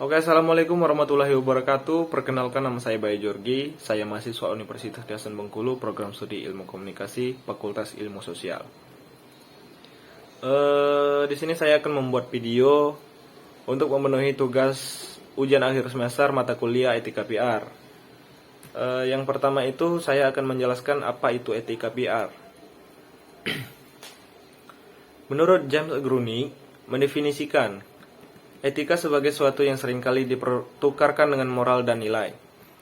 Oke, Assalamualaikum warahmatullahi wabarakatuh. Perkenalkan, nama saya Bayu Jorgi. Saya mahasiswa Universitas Kiasan Bengkulu, program studi Ilmu Komunikasi, Fakultas Ilmu Sosial. Di sini saya akan membuat video untuk memenuhi tugas ujian akhir semester mata kuliah Etika PR. Yang pertama itu saya akan menjelaskan apa itu Etika PR. Menurut James Gruny, mendefinisikan etika sebagai sesuatu yang seringkali dipertukarkan dengan moral dan nilai.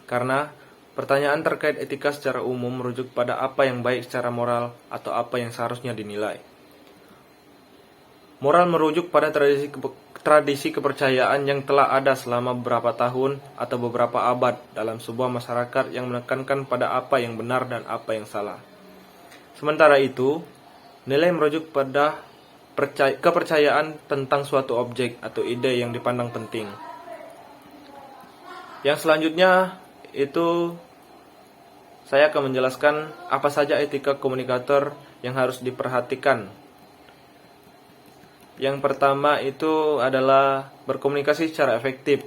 Karena pertanyaan terkait etika secara umum merujuk pada apa yang baik secara moral atau apa yang seharusnya dinilai. Moral merujuk pada tradisi kepercayaan yang telah ada selama beberapa tahun atau beberapa abad dalam sebuah masyarakat yang menekankan pada apa yang benar dan apa yang salah. Sementara itu, nilai merujuk pada kepercayaan tentang suatu objek atau ide yang dipandang penting. Yang selanjutnya itu saya akan menjelaskan apa saja etika komunikator yang harus diperhatikan. Yang pertama itu adalah berkomunikasi secara efektif.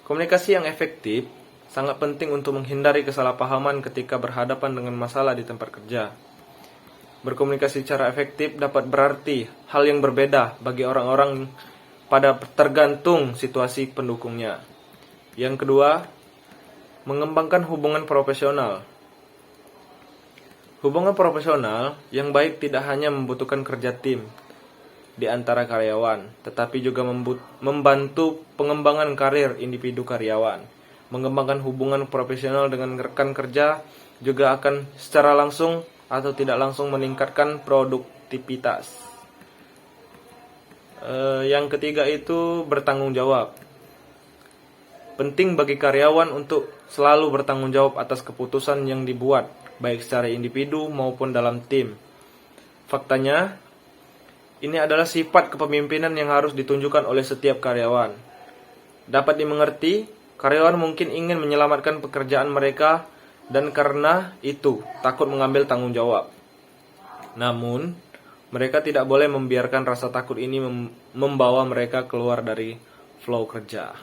Komunikasi yang efektif sangat penting untuk menghindari kesalahpahaman ketika berhadapan dengan masalah di tempat kerja. Berkomunikasi secara efektif dapat berarti hal yang berbeda bagi orang-orang pada tergantung situasi pendukungnya. Yang kedua, mengembangkan hubungan profesional. Hubungan profesional yang baik tidak hanya membutuhkan kerja tim di antara karyawan, tetapi juga membantu pengembangan karir individu karyawan. Mengembangkan hubungan profesional dengan rekan kerja juga akan secara langsung atau tidak langsung meningkatkan produktivitas. Yang ketiga itu bertanggung jawab. Penting bagi karyawan untuk selalu bertanggung jawab atas keputusan yang dibuat, baik secara individu maupun dalam tim. Faktanya, ini adalah sifat kepemimpinan yang harus ditunjukkan oleh setiap karyawan. Dapat dimengerti, karyawan mungkin ingin menyelamatkan pekerjaan mereka dan karena itu takut mengambil tanggung jawab. Namun, mereka tidak boleh membiarkan rasa takut ini membawa mereka keluar dari flow kerja.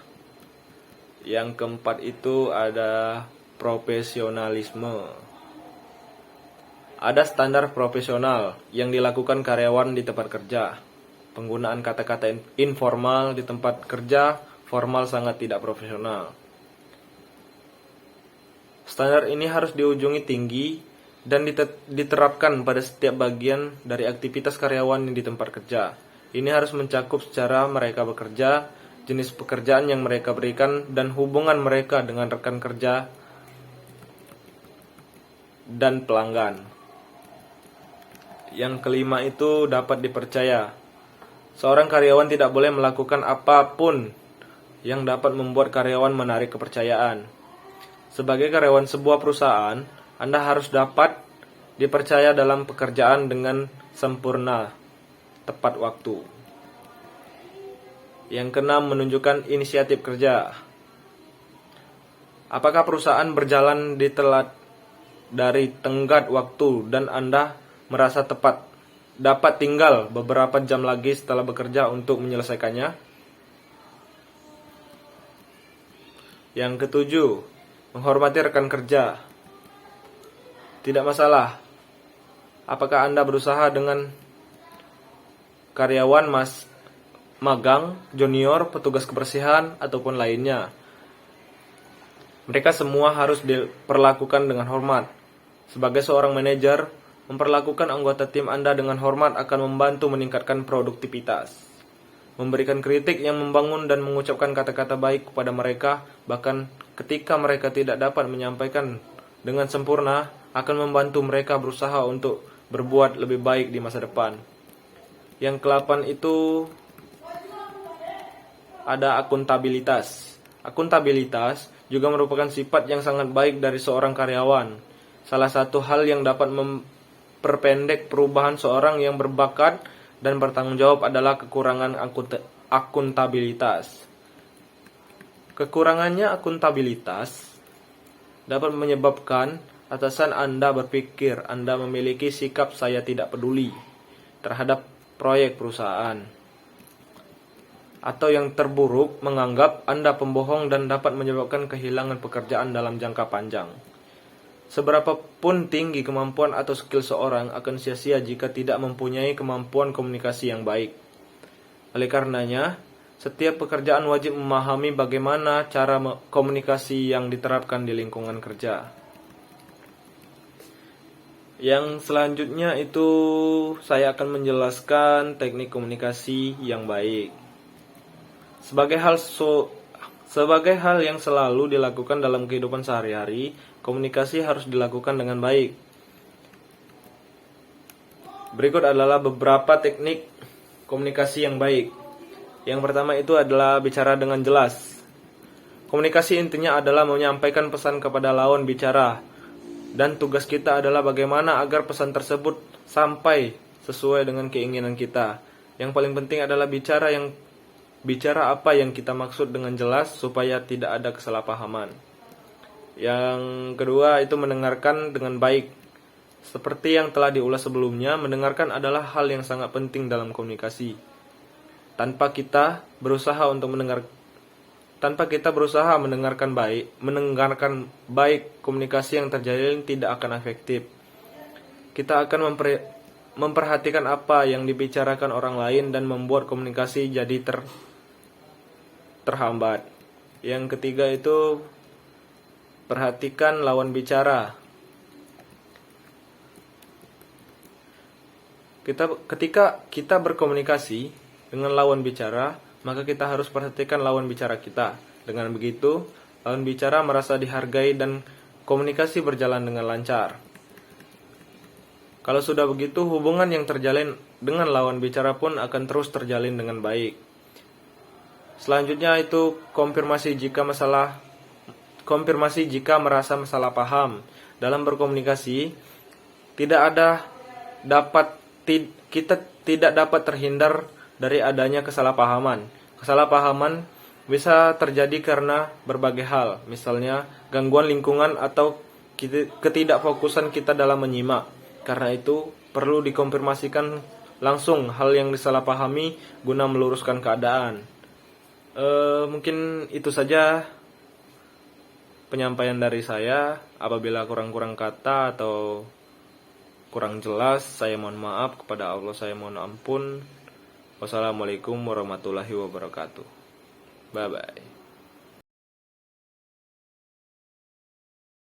Yang keempat itu ada profesionalisme. Ada standar profesional yang dilakukan karyawan di tempat kerja. Penggunaan kata-kata informal di tempat kerja formal sangat tidak profesional. Standar ini harus diujungi tinggi dan diterapkan pada setiap bagian dari aktivitas karyawan di tempat kerja. Ini harus mencakup secara mereka bekerja, jenis pekerjaan yang mereka berikan, dan hubungan mereka dengan rekan kerja dan pelanggan. Yang kelima itu dapat dipercaya. Seorang karyawan tidak boleh melakukan apapun yang dapat membuat karyawan menarik kepercayaan. Sebagai karyawan sebuah perusahaan, Anda harus dapat dipercaya dalam pekerjaan dengan sempurna, tepat waktu. Yang keenam, menunjukkan inisiatif kerja. Apakah perusahaan berjalan dari tenggat waktu dan Anda merasa dapat tinggal beberapa jam lagi setelah bekerja untuk menyelesaikannya? Yang ketujuh, menghormati rekan kerja. Tidak masalah apakah Anda berusaha dengan karyawan magang, junior, petugas kebersihan, ataupun lainnya. Mereka semua harus diperlakukan dengan hormat. Sebagai seorang manajer, memperlakukan anggota tim Anda dengan hormat akan membantu meningkatkan produktivitas. Memberikan kritik yang membangun dan mengucapkan kata-kata baik kepada mereka, bahkan ketika mereka tidak dapat menyampaikan dengan sempurna, akan membantu mereka berusaha untuk berbuat lebih baik di masa depan. Yang ke-8 itu ada akuntabilitas. Akuntabilitas juga merupakan sifat yang sangat baik dari seorang karyawan. Salah satu hal yang dapat memperpendek perubahan seorang yang berbakat dan bertanggung jawab adalah kekurangan akuntabilitas. Kekurangannya akuntabilitas dapat menyebabkan atasan Anda berpikir Anda memiliki sikap saya tidak peduli terhadap proyek perusahaan. atau yang terburuk, menganggap Anda pembohong dan dapat menyebabkan kehilangan pekerjaan dalam jangka panjang. Seberapapun tinggi kemampuan atau skill seorang akan sia-sia jika tidak mempunyai kemampuan komunikasi yang baik. Oleh karenanya, setiap pekerjaan wajib memahami bagaimana cara komunikasi yang diterapkan di lingkungan kerja. Yang selanjutnya itu saya akan menjelaskan teknik komunikasi yang baik. Sebagai hal yang selalu dilakukan dalam kehidupan sehari-hari, komunikasi harus dilakukan dengan baik. Berikut adalah beberapa teknik komunikasi yang baik. Yang pertama itu adalah bicara dengan jelas. Komunikasi intinya adalah menyampaikan pesan kepada lawan bicara, dan tugas kita adalah bagaimana agar pesan tersebut sampai sesuai dengan keinginan kita. Yang paling penting adalah bicara apa yang kita maksud dengan jelas supaya tidak ada kesalahpahaman. Yang kedua itu mendengarkan dengan baik. Seperti yang telah diulas sebelumnya, mendengarkan adalah hal yang sangat penting dalam komunikasi. Tanpa kita berusaha mendengarkan baik, komunikasi yang terjalin tidak akan efektif. Kita akan memperhatikan apa yang dibicarakan orang lain dan membuat komunikasi jadi terhambat. Yang ketiga itu perhatikan lawan bicara. Ketika kita berkomunikasi dengan lawan bicara, maka kita harus perhatikan lawan bicara kita. Dengan begitu, lawan bicara merasa dihargai dan komunikasi berjalan dengan lancar. Kalau sudah begitu, hubungan yang terjalin dengan lawan bicara pun akan terus terjalin dengan baik. Selanjutnya itu konfirmasi jika merasa salah paham. Dalam berkomunikasi, kita tidak dapat terhindar dari adanya kesalahpahaman. Kesalahpahaman bisa terjadi karena berbagai hal, misalnya gangguan lingkungan atau ketidakfokusan kita dalam menyimak. Karena itu, perlu dikonfirmasikan langsung hal yang disalahpahami guna meluruskan keadaan. Mungkin itu saja penyampaian dari saya. Apabila kurang-kurang kata atau kurang jelas, saya mohon maaf. Kepada Allah saya mohon ampun. Wassalamualaikum warahmatullahi wabarakatuh. Bye bye.